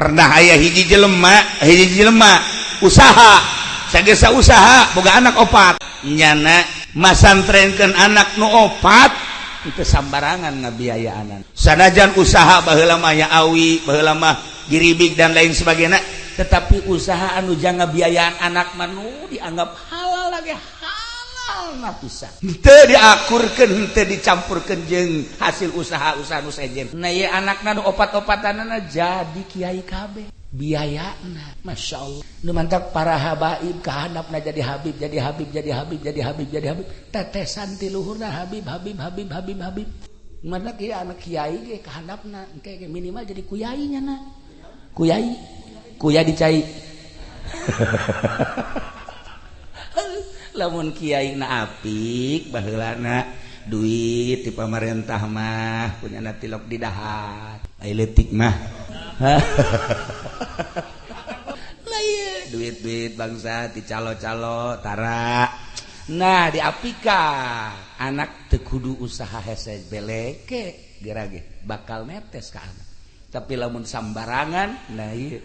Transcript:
pernah aya hiji jelema usaha sagesa usaha boga anak opat nyana masantrenkeun anak nu opat itu sambarangan ngabiayaanan sanajan usaha baheula mah ya awi baheula mah giribig dan lain sebagainya tetapi usaha anu jang ngabiayaan anak mah nu dianggap halal lagi halal na pisan teu diakurkeun teu dicampurkeun jeung hasil usaha-usaha nu sejen nah ye anakna nu opat-opatanana jadi kiai kabeh biayana masyaallah nu mantap para habaib kahandapna jadi habib tetesan ti luhurna habib mana kieu anak kiai ge kahandapna engke minimal jadi kuyai nya kuya dicai lamun kiai na apik baheulana duit ti pamarentah mah punyana tilok di dahat ai leutik mah duit bangsa ti calo-calo tara nah diapika anak teu kudu usaha hese beleke gerage bakal netes ka anak tapi lamun sambarangan nah ieu